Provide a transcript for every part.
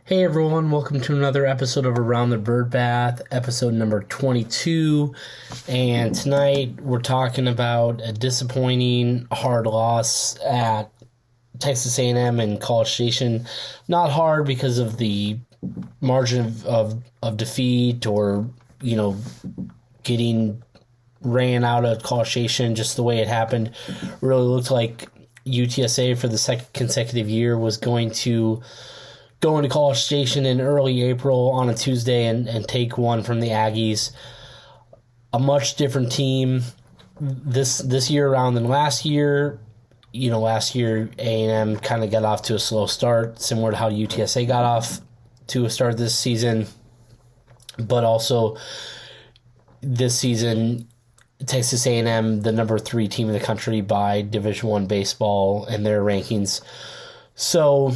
Hey everyone, welcome to another episode of Around the Bird Bath, episode number 22. And tonight we're talking about a disappointing hard loss at Texas A&M and College Station. Not hard because of the margin of defeat or, getting ran out of College Station just the way it happened. Really looked like UTSA for the second consecutive year was going to go into College Station in early April on a Tuesday and take one from the Aggies. A much different team this year around than last year. Last year A&M kind of got off to a slow start, similar to how UTSA got off to a start this season. But also this season, Texas A&M, the number 3 team in the country by Division I baseball and their rankings. So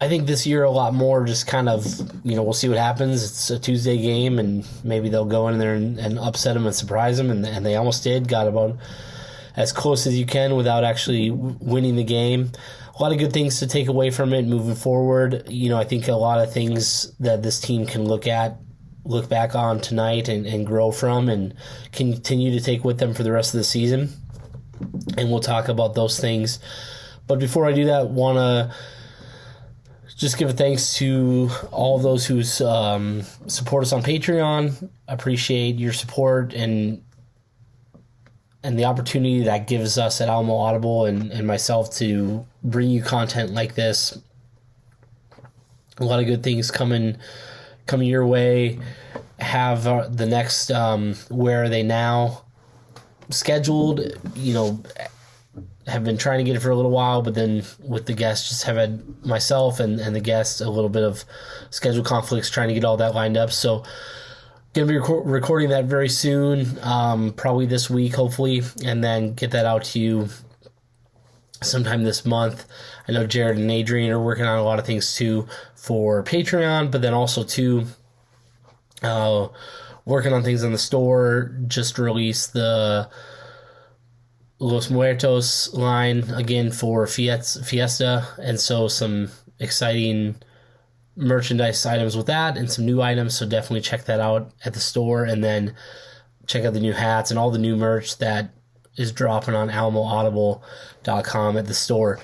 I think this year a lot more just kind of, we'll see what happens. It's a Tuesday game, and maybe they'll go in there and upset them and surprise them, and they almost did. Got about as close as you can without actually winning the game. A lot of good things to take away from it moving forward. I think a lot of things that this team can look back on tonight and grow from and continue to take with them for the rest of the season. And we'll talk about those things. But before I do that, want to just give a thanks to all of those who support us on Patreon. Appreciate your support and the opportunity that gives us at Alamo Audible and myself to bring you content like this. A lot of good things coming your way. Have the next Where Are They Now scheduled. Have been trying to get it for a little while, but then with the guests, just have had myself and the guests a little bit of schedule conflicts trying to get all that lined up. So going to be recording that very soon, probably this week, hopefully, and then get that out to you sometime this month. I know Jared and Adrian are working on a lot of things too for Patreon, but then also too working on things in the store. Just released the Los Muertos line again for Fiesta, and so some exciting merchandise items with that and some new items, so definitely check that out at the store, and then check out the new hats and all the new merch that is dropping on alamoaudible.com at the store.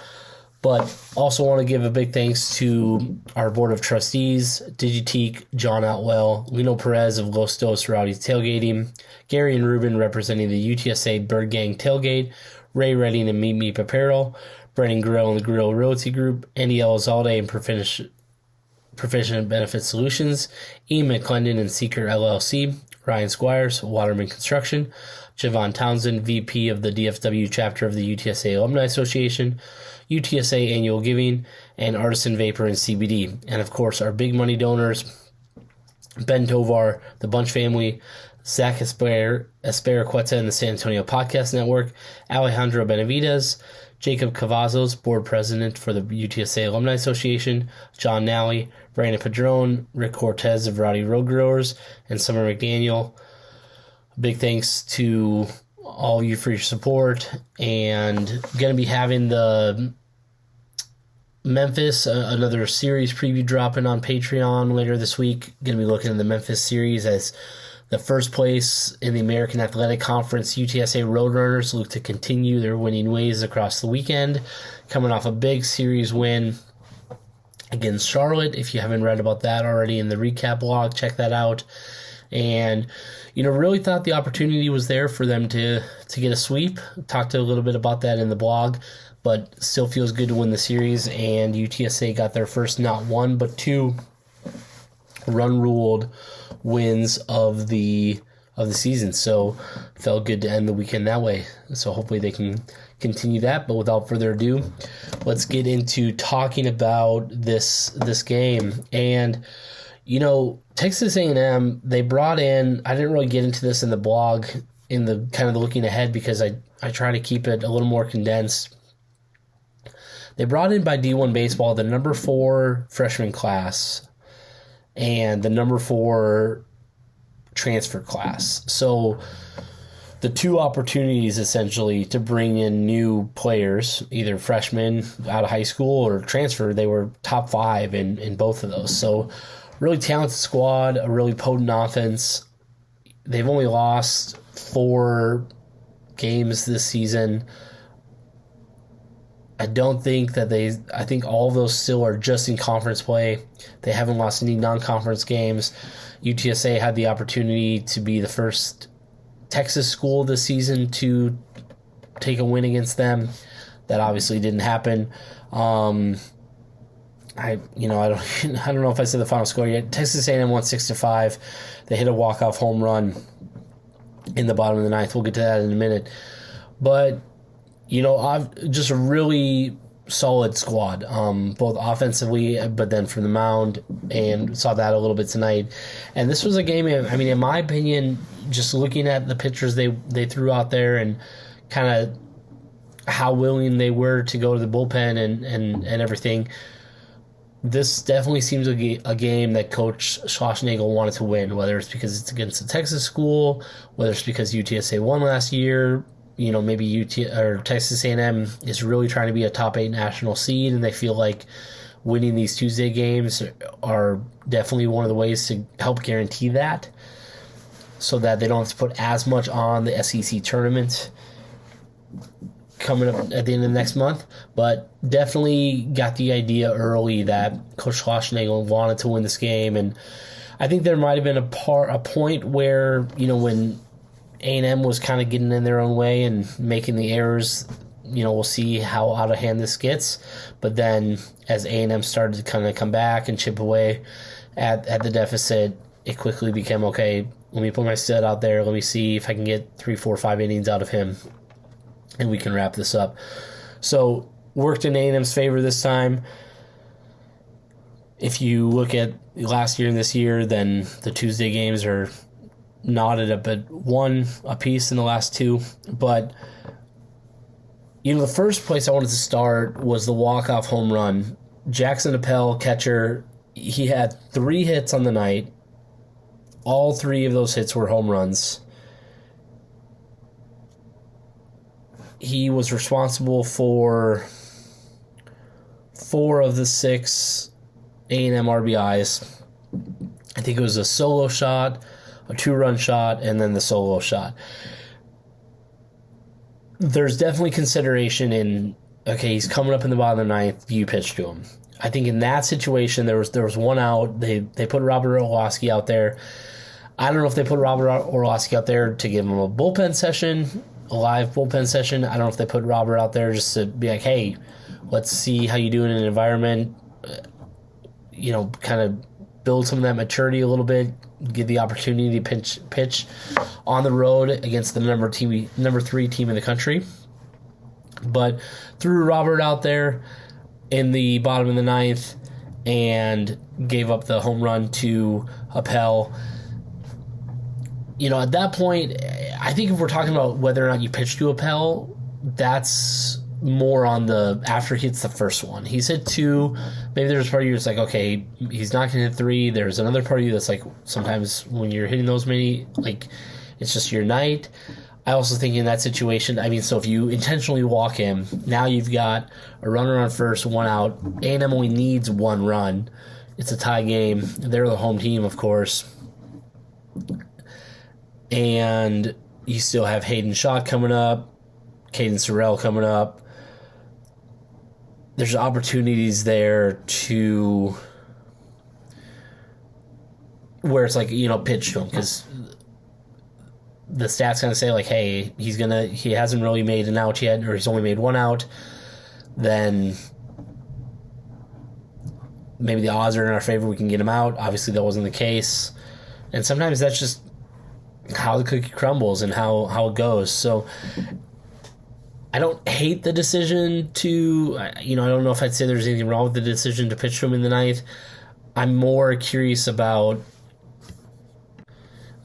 But also want to give a big thanks to our board of trustees, Digiteek, John Outwell, Lino Perez of Los Dos Rowdies Tailgating, Gary and Ruben representing the UTSA Bird Gang Tailgate, Ray Redding and Meet Me Apparel, Brennan Grill and the Grill Realty Group, Andy Elizalde and Proficient Benefit Solutions, Ian McClendon and Seeker LLC, Ryan Squires, Waterman Construction, Javon Townsend, VP of the DFW chapter of the UTSA Alumni Association, UTSA Annual Giving, and Artisan Vapor and CBD. And of course, our big money donors, Ben Tovar, the Bunch family, Zach Esperaqueta and the San Antonio Podcast Network, Alejandro Benavides, Jacob Cavazos, board president for the UTSA Alumni Association, John Nally, Brandon Padron, Rick Cortez of Rowdy Road Growers, and Summer McDaniel. Big thanks to all of you for your support, and going to be having the Memphis, another series preview dropping on Patreon later this week. Going to be looking at the Memphis series as the first place in the American Athletic Conference. UTSA Roadrunners look to continue their winning ways across the weekend, coming off a big series win against Charlotte. If you haven't read about that already in the recap blog, check that out. And, really thought the opportunity was there for them to get a sweep. Talked a little bit about that in the blog, but still feels good to win the series. And UTSA got their first not one, but 2 run-ruled wins of the season. So felt good to end the weekend that way. So hopefully they can continue that. But without further ado, let's get into talking about this game. And Texas A&M, they brought in, I didn't really get into this in the blog, in the kind of the looking ahead, because I try to keep it a little more condensed. They brought in by D1 Baseball the number 4 freshman class and the number 4 transfer class. So the two opportunities essentially to bring in new players, either freshmen out of high school or transfer, they were top 5 in both of those. So really talented squad, a really potent offense. They've only lost 4 games this season. I think all of those still are just in conference play. They haven't lost any non-conference games. UTSA had the opportunity to be the first Texas school this season to take a win against them. That obviously didn't happen. I don't know if I said the final score yet. Texas A&M won 6-5. They hit a walk-off home run in the bottom of the ninth. We'll get to that in a minute. But I've just a really solid squad, both offensively, but then from the mound, and saw that a little bit tonight. And this was a game, in my opinion, just looking at the pitchers they threw out there and kind of how willing they were to go to the bullpen and everything, this definitely seems a game that Coach Schlossnagel wanted to win, whether it's because it's against a Texas school, whether it's because UTSA won last year. Maybe Texas A&M is really trying to be a top 8 national seed, and they feel like winning these Tuesday games are definitely one of the ways to help guarantee that, so that they don't have to put as much on the SEC tournament coming up at the end of the next month. But definitely got the idea early that Coach Schlossnagel wanted to win this game, and I think there might have been a point where, when A&M was kind of getting in their own way and making the errors, we'll see how out of hand this gets. But then as A&M started to kind of come back and chip away at the deficit, it quickly became, okay, let me put my stud out there. Let me see if I can get 3, 4, 5 innings out of him, and we can wrap this up. So worked in A&M's favor this time. If you look at last year and this year, then the Tuesday games are knotted up at 1 apiece in the last 2. But, the first place I wanted to start was the walk-off home run. Jackson Appel, catcher, he had 3 hits on the night. All 3 of those hits were home runs. He was responsible for 4 of the 6 A&M RBIs. I think it was a solo shot, a 2-run shot, and then the solo shot. There's definitely consideration in, okay, he's coming up in the bottom of the ninth, you pitch to him. I think in that situation, there was 1 out. They put Robert Orlowski out there. I don't know if they put Robert Orlowski out there to give him a bullpen session, a live bullpen session. I don't know if they put Robert out there just to be like, hey, let's see how you do in an environment, kind of build some of that maturity a little bit, get the opportunity to pitch on the road against the number 3 team in the country. But threw Robert out there in the bottom of the ninth and gave up the home run to Appel. At that point, I think if we're talking about whether or not you pitch to Appel, that's more on the after he hits the first one. He's hit 2. Maybe there's a part of you that's like, okay, he's not going to hit 3. There's another part of you that's like, sometimes when you're hitting those many, like, it's just your night. I also think in that situation, so if you intentionally walk him, now you've got a runner on first, 1 out. A&M only needs 1 run. It's a tie game. They're the home team, of course. And you still have Hayden Schott coming up, Caden Sorrell coming up. There's opportunities there to where it's like, pitch to him, because the stats kind of say like, hey, he hasn't really made an out yet, or he's only made 1 out. Then maybe the odds are in our favor, we can get him out. Obviously that wasn't the case, and sometimes that's just how the cookie crumbles and how it goes. So I don't hate the decision to, I don't know if I'd say there's anything wrong with the decision to pitch to him in the ninth. I'm more curious about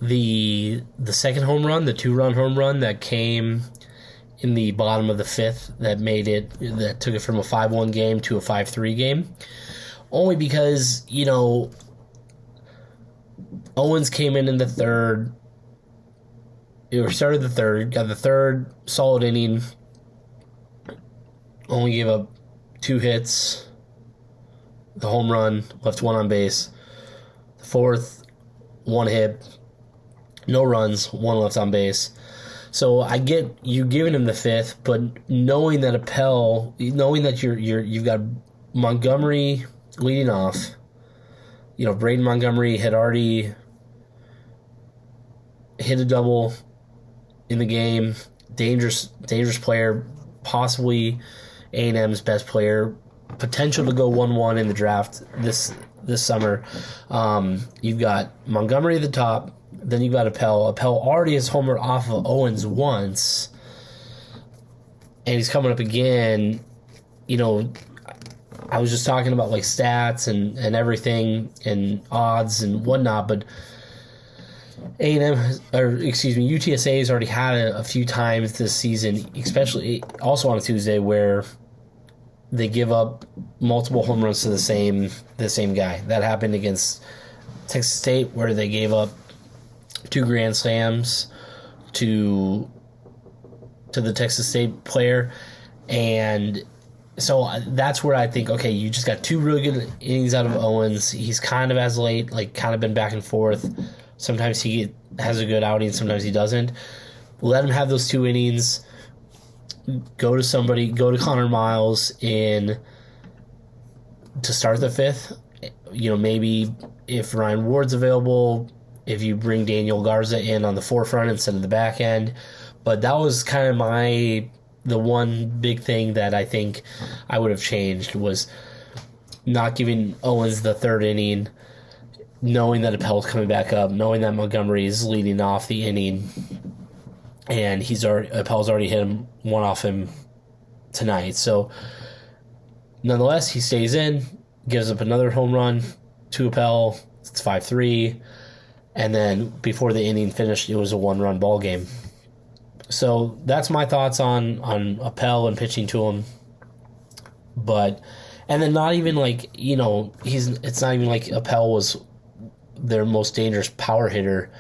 the second home run, the 2-run home run that came in the bottom of the 5th that took it from a 5-1 game to a 5-3 game. Only because, Owens came in the 3rd. We started the third, got the third solid inning, only gave up 2 hits, the home run, left 1 on base. The fourth, 1 hit, no runs, 1 left on base. So I get you giving him the 5th, but knowing that knowing that you've got Montgomery leading off. Braden Montgomery had already hit a double in the game. Dangerous player, possibly A&M's best player. Potential to go 1-1 in the draft this summer. You've got Montgomery at the top. Then you've got Appel. Appel already has homered off of Owens once, and he's coming up again. I was just talking about like stats and everything and odds and whatnot, but UTSA has already had a few times this season, especially also on a Tuesday, where they give up multiple home runs to the same guy. That happened against Texas State, where they gave up 2 grand slams to the Texas State player, and so that's where I think, okay, you just got 2 really good innings out of Owens. He's kind of as late, like kind of been back and forth. Sometimes he has a good outing, sometimes he doesn't. Let him have those 2 innings. Go to Connor Miles to start the 5th. Maybe if Ryan Ward's available, if you bring Daniel Garza in on the forefront instead of the back end. But that was kind of the one big thing that I think I would have changed, was not giving Owens the 3rd inning, knowing that Appel's coming back up, knowing that Montgomery is leading off the inning, and Appel's already hit 1 off him tonight. So nonetheless, he stays in, gives up another home run to Appel. It's 5-3. And then before the inning finished, it was a 1-run ball game. So that's my thoughts on Appel and pitching to him. And then not even like, it's not even like Appel was their most dangerous power hitter.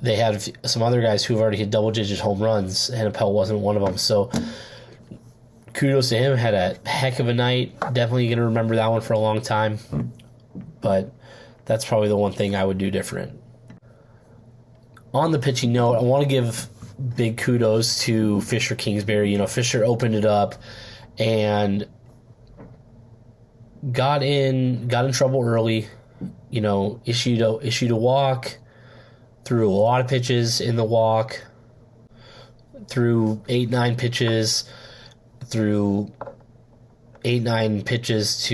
They had some other guys who've already hit double-digit home runs, and Appel wasn't one of them. So kudos to him. Had a heck of a night. Definitely going to remember that one for a long time. But that's probably the one thing I would do different. On the pitching note, I want to give big kudos to Fisher Kingsbury. Fisher opened it up and got in trouble early. Issued a walk, threw a lot of pitches in the walk, threw 8-9 pitches, threw 8-9 pitches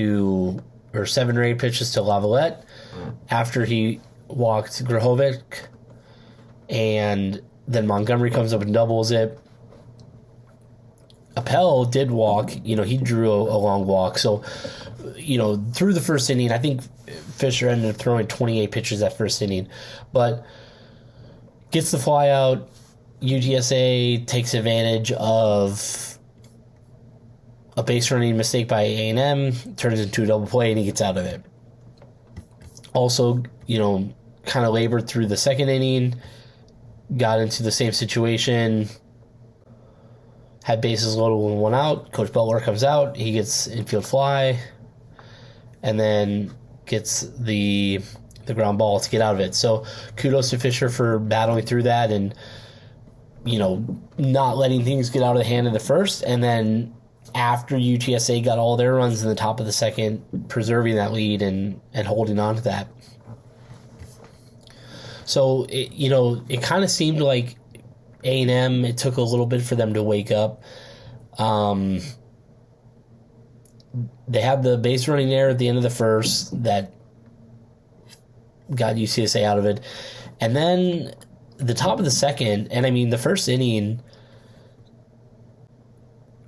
or 7 or 8 pitches to Lavalette after he walked Grahovic. And then Montgomery comes up and doubles it. Appel did walk. He drew a long walk. So, through the first inning, I think Fisher ended up throwing 28 pitches that first inning. But gets the fly out. UTSA takes advantage of a base running mistake by A&M, turns into a double play, and he gets out of it. Also, kind of labored through the second inning. Got into the same situation, had bases loaded with 1 out. Coach Butler comes out. He gets infield fly, and then gets the ground ball to get out of it. So kudos to Fisher for battling through that and, not letting things get out of the hand in the first. And then after UTSA got all their runs in the top of the second, preserving that lead and holding on to that. So, it kind of seemed like A&M, it took a little bit for them to wake up. They had the base running error at the end of the first that got UTSA out of it. And then the top of the second, and the first inning,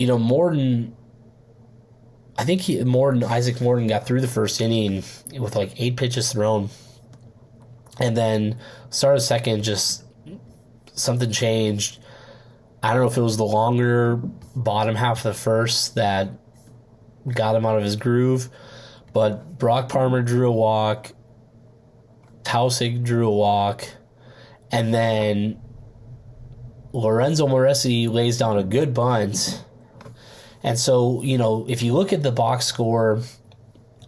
Morton, I think Isaac Morton got through the first inning with like 8 pitches thrown. And then started second, just something changed. I don't know if it was the longer bottom half of the first that got him out of his groove, but Brock Palmer drew a walk, Tausig drew a walk, and then Lorenzo Moresi lays down a good bunt. And so, if you look at the box score,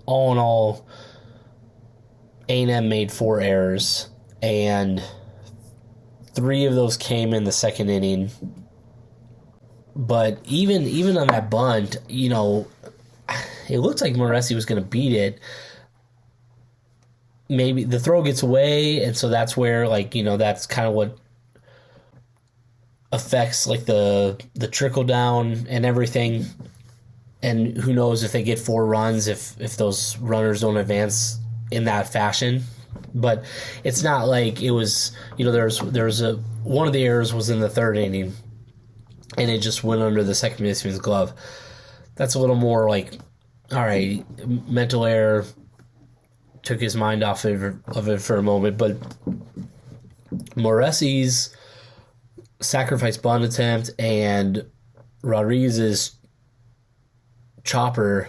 all in all, A&M made 4 errors, and 3 of those came in the second inning. But even on that bunt, it looked like Moresi was going to beat it. Maybe the throw gets away, and so that's where, that's kind of what affects, the trickle down and everything. And who knows if they get 4 runs, if those runners don't advance in that fashion. But it's not like it was, there's one of the errors was in the third inning, and it just went under the second baseman's glove. That's a little more all right, mental error, took his mind off of it for a moment. But Moresi's sacrifice bunt attempt and Rodriguez's chopper,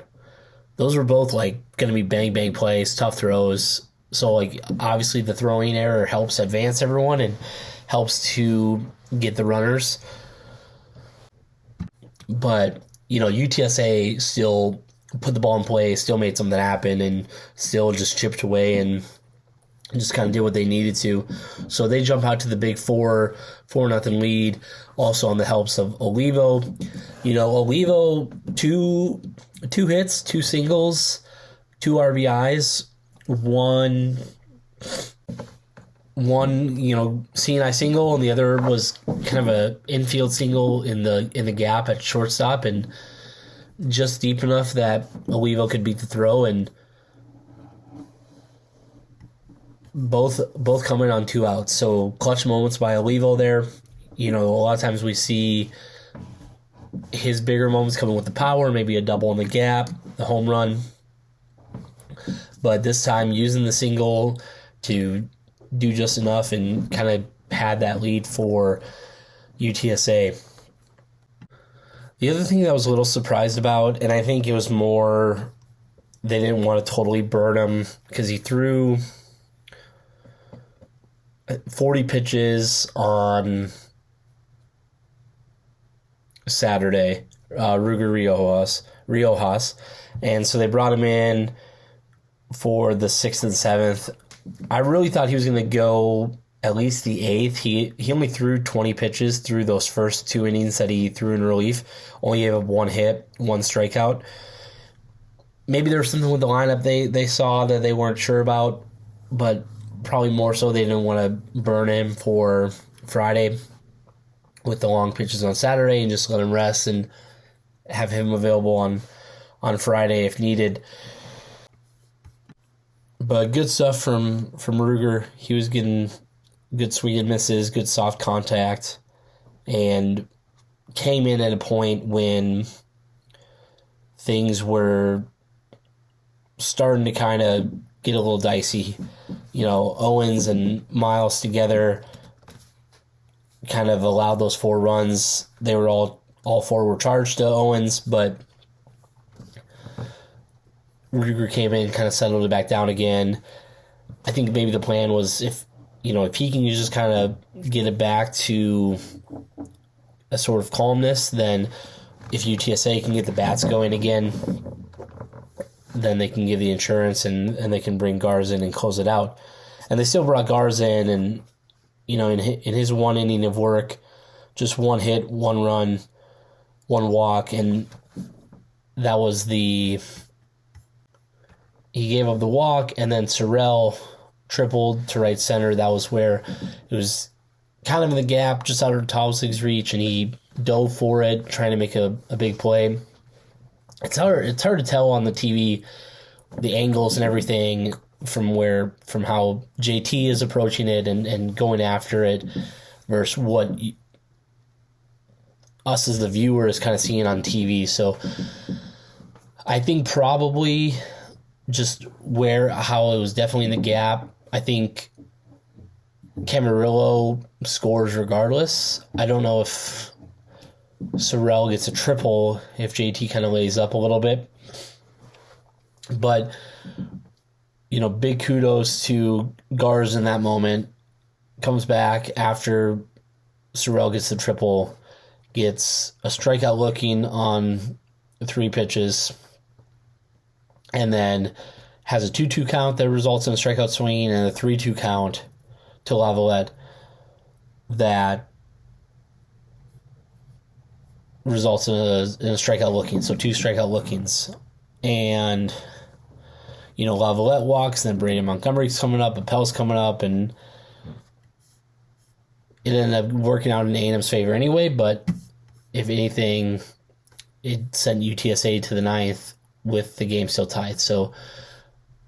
those were both going to be bang plays, tough throws. So obviously the throwing error helps advance everyone and helps to get the runners. But UTSA still put the ball in play, still made something happen, and still just chipped away and just kind of did what they needed to. So they jump out to the big 4-0 lead, also on the helps of Olivo. Olivo, two hits, 2 singles, 2 RBIs, one CNI single, and the other was kind of a infield single in the gap at shortstop, and just deep enough that Olivo could beat the throw, and both coming on 2 outs. So clutch moments by Olivo there. A lot of times we see his bigger moments coming with the power, maybe a double in the gap, the home run. But this time using the single to do just enough and kind of had that lead for UTSA. The other thing that I was a little surprised about, and I think it was more they didn't want to totally burn him, because he threw 40 pitches on Saturday, Ruger Riojas, and so they brought him in for the 6th and 7th. I really thought he was going to go at least the 8th. He only threw 20 pitches through those first 2 innings that he threw in relief. Only gave up 1 hit, 1 strikeout. Maybe there was something with the lineup they saw that they weren't sure about, but probably more so they didn't want to burn him for Friday with the long pitches on Saturday and just let him rest and have him available on Friday if needed. But good stuff from Ruger. He was getting good swing and misses, good soft contact, and came in at a point when things were starting to kind of get a little dicey. Owens and Miles together kind of allowed those 4 runs. They were all 4 were charged to Owens, but Ruger came in, kind of settled it back down again. I think maybe the plan was if he can just kind of get it back to a sort of calmness, then if UTSA can get the bats going again, then they can give the insurance and they can bring Garza in and close it out. And they still brought Garza in, and in his 1 inning of work, just 1 hit, 1 run, 1 walk, and that was he gave up the walk, and then Sorrell tripled to right center. That was where it was kind of in the gap, just out of Tausig's reach, and he dove for it, trying to make a big play. It's hard to tell on the TV, the angles and everything from how JT is approaching it and going after it versus what us as the viewer is kind of seeing on TV. So I think probably just how it was definitely in the gap. I think Camarillo scores regardless. I don't know if Sorrell gets a triple if JT kind of lays up a little bit. But, big kudos to Garza in that moment. Comes back after Sorrell gets the triple, gets a strikeout looking on 3 pitches, and then has a 2-2 count that results in a strikeout swinging and a 3-2 count to Lavalette that results in a strikeout looking. So 2 strikeout lookings. And, Lavalette walks, then Brady Montgomery's coming up, Appel's coming up, and it ended up working out in A&M's favor anyway, but if anything, it sent UTSA to the 9th with the game still tied. So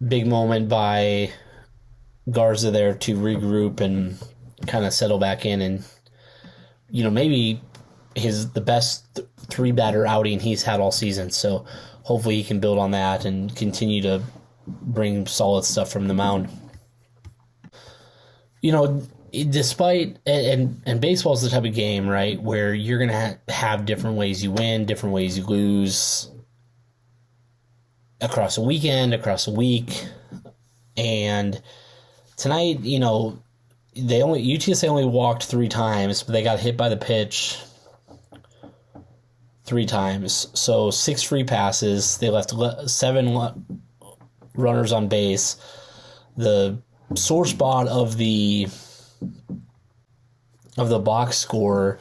big moment by Garza there to regroup and kind of settle back in, and maybe the best 3-batter outing he's had all season. So hopefully he can build on that and continue to bring solid stuff from the mound. Despite and baseball is the type of game, right, where you're gonna have different ways you win, different ways you lose across a weekend, across a week, and tonight, UTSA only walked 3 times, but they got hit by the pitch 3 times. So 6 free passes. They left 7 runners on base. The sore spot of the box score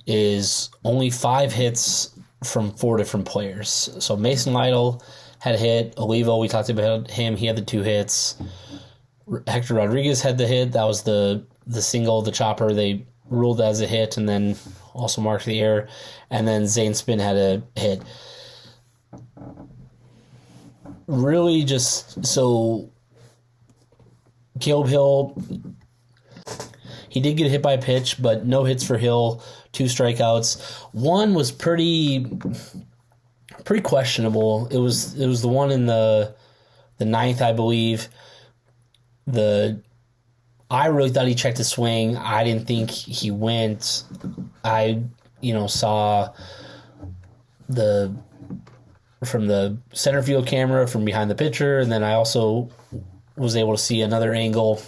is only 5 hits from 4 different players. So Mason Lytle had a hit. Olivo, we talked about him. He had the 2 hits. Hector Rodriguez had the hit. That was the single, the chopper. They ruled as a hit and then also marked the error. And then Zane Spin had a hit. Really just so Caleb Hill, he did get hit by a pitch, but no hits for Hill, 2 strikeouts. One was pretty questionable. It was the one in the 9th, I believe. I really thought he checked his swing. I didn't think he went. I saw from the center field camera from behind the pitcher, and then I also was able to see another angle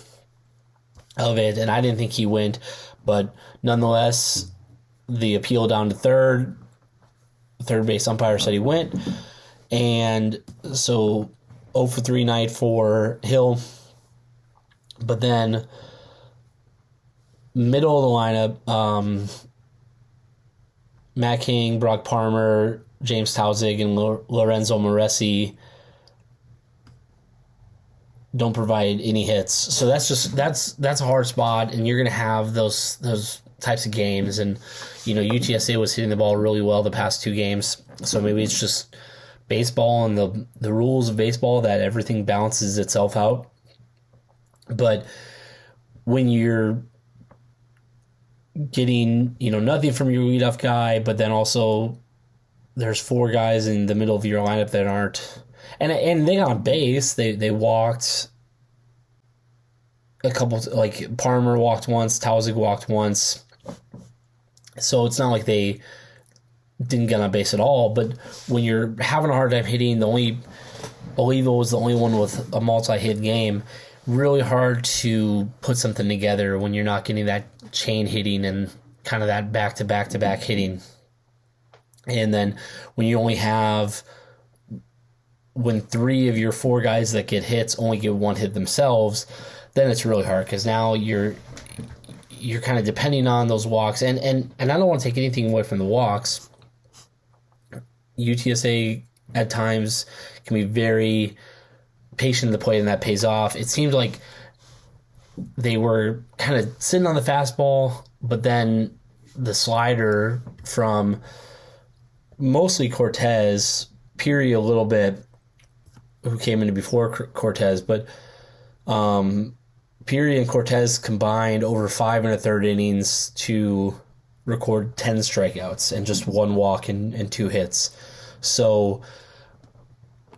of it, and I didn't think he went, but nonetheless, the appeal down to third base umpire said he went, and so 0 for 3 night for Hill. But then middle of the lineup, Matt King, Brock Palmer, James Tausig, and Lorenzo Moresi don't provide any hits. So that's a hard spot, and you're gonna have those types of games. And UTSA was hitting the ball really well the past 2 games. So maybe it's just baseball and the rules of baseball that everything balances itself out. But when you're getting nothing from your leadoff guy, but then also there's 4 guys in the middle of your lineup that aren't, and they got on base. They walked a couple, like Palmer walked once, Tausig walked once. So it's not like they didn't get on base at all. But when you're having a hard time hitting, Olivo was the only one with a multi-hit game. Really hard to put something together when you're not getting that chain hitting and kind of that back-to-back-to-back hitting. And then when 3 of your 4 guys that get hits only get 1 hit themselves, then it's really hard because now you're kind of depending on those walks. And I don't want to take anything away from the walks. UTSA at times can be very patient in the plate, and that pays off. It seemed like they were kind of sitting on the fastball, but then the slider from mostly Cortez, Peary a little bit, who came in before Cortez, but Peary and Cortez combined over 5 1/3 innings to record 10 strikeouts and just 1 walk and 2 hits. So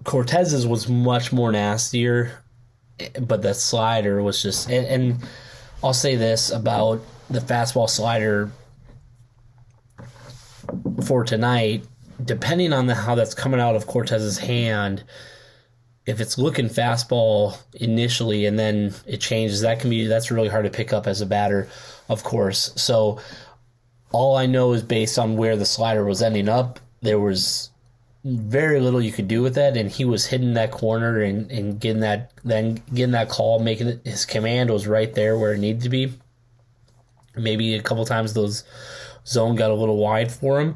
Cortez's was much more nastier, but the slider was just... And I'll say this about the fastball slider for tonight. Depending on how that's coming out of Cortez's hand, if it's looking fastball initially and then it changes, that's really hard to pick up as a batter, of course. So all I know is based on where the slider was ending up, there was very little you could do with that, and he was hitting that corner and getting that call, making it, his command was right there where it needed to be. Maybe a couple times those zone got a little wide for him,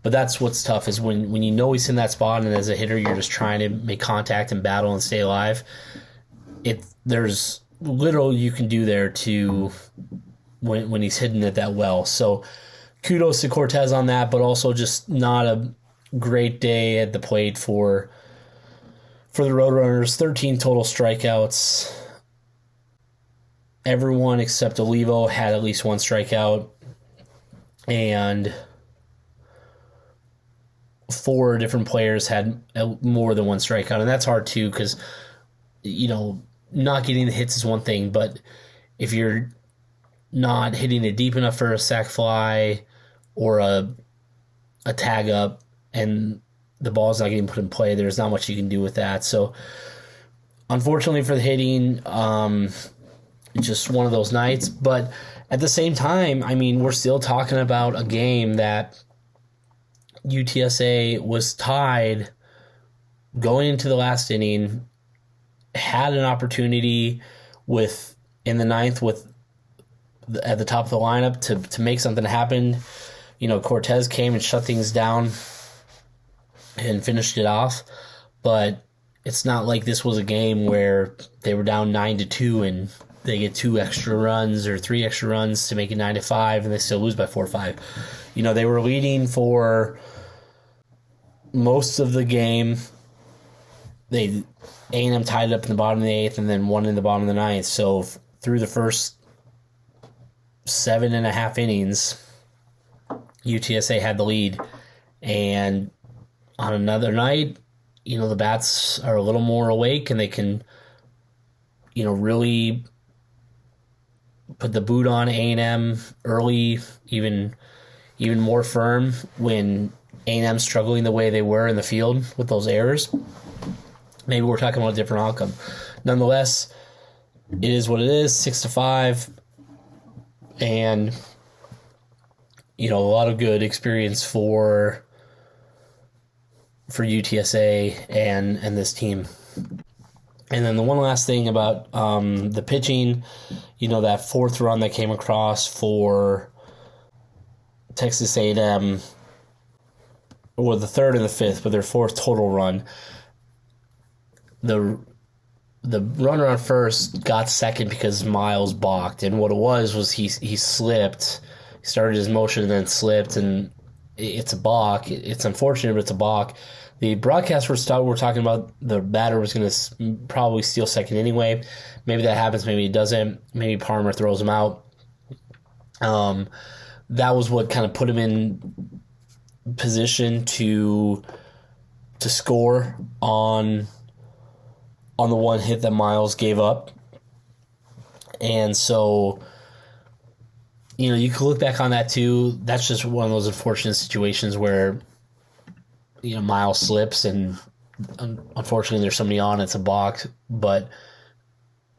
but that's what's tough is when you know he's in that spot, and as a hitter you're just trying to make contact and battle and stay alive. There's little you can do there to when he's hitting it that well. So kudos to Cortez on that, but also just not a great day at the plate for the Roadrunners. 13 total strikeouts. Everyone except Olivo had at least one strikeout, and 4 different players had more than one strikeout, and that's hard too because, not getting the hits is one thing, but if you're not hitting it deep enough for a sac fly or a tag up and the ball's not getting put in play, there's not much you can do with that. So unfortunately for the hitting, just one of those nights. But at the same time, we're still talking about a game that UTSA was tied going into the last inning, had an opportunity in the ninth at the top of the lineup to make something happen. Cortez came and shut things down and finished it off, but it's not like this was a game where they were down 9-2 and they get 2 extra runs or 3 extra runs to make it 9-5 and they still lose by 4 or 5. They were leading for most of the game. A&M tied it up in the bottom of the 8th and then won in the bottom of the 9th. So through the first 7.5 innings, UTSA had the lead. And on another night, the bats are a little more awake and they can, really put the boot on A&M early, even more firm when A&M struggling the way they were in the field with those errors. Maybe we're talking about a different outcome. Nonetheless, it is what it is, 6-5, and a lot of good experience for UTSA and this team. And then the one last thing about the pitching, that 4th run that came across for Texas A&M, or the 3rd and the 5th, but their 4th total run. The runner on first got second because Miles balked, and what it was he slipped. He started his motion and then slipped, and it's a balk. It's unfortunate, but it's a balk. The broadcast we're talking about, the batter was going to probably steal second anyway. Maybe that happens, maybe it doesn't. Maybe Parmer throws him out. That was what kind of put him in position to score on the one hit that Miles gave up. And so, you can look back on that too. That's just one of those unfortunate situations where, Miles slips and unfortunately there's somebody on, it's a balk, but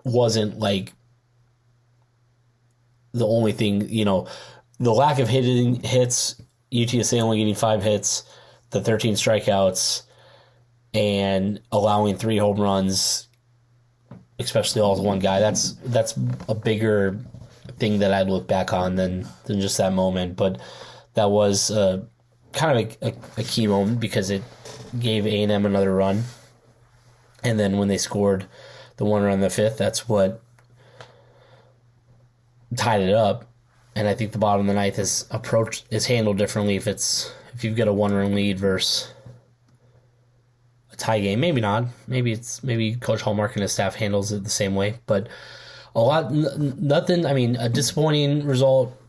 wasn't like the only thing, the lack of hits, UTSA only getting 5 hits, the 13 strikeouts, and allowing 3 home runs, especially all to one guy. That's a bigger thing that I'd look back on than just that moment. But that was kind of a key moment because it gave A&M another run. And then when they scored the one run in the 5th, that's what tied it up. And I think the bottom of the 9th is handled differently if you've got a 1-run lead versus a tie game. Maybe not. Maybe Coach Hallmark and his staff handles it the same way. But nothing. A disappointing result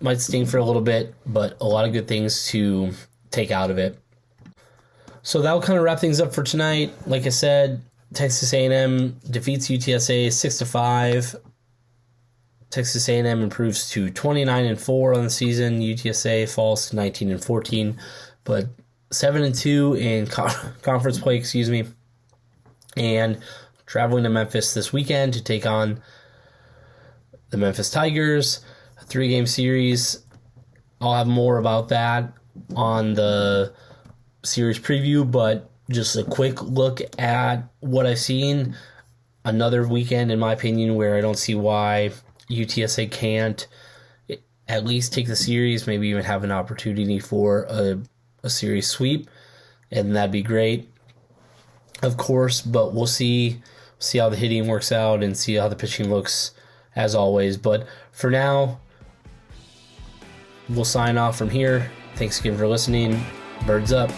might sting for a little bit, but a lot of good things to take out of it. So that'll kind of wrap things up for tonight. Like I said, Texas A&M defeats UTSA 6-5. Texas A&M improves to 29-4 on the season. UTSA falls to 19-14, but 7-2 in conference play. And traveling to Memphis this weekend to take on the Memphis Tigers, a 3-game series. I'll have more about that on the series preview, but just a quick look at what I've seen. Another weekend, in my opinion, where I don't see why UTSA can't at least take the series, maybe even have an opportunity for a series sweep, and that'd be great, of course. But we'll see how the hitting works out and see how the pitching looks, as always. But for now, we'll sign off from here. Thanks again for listening. Birds up.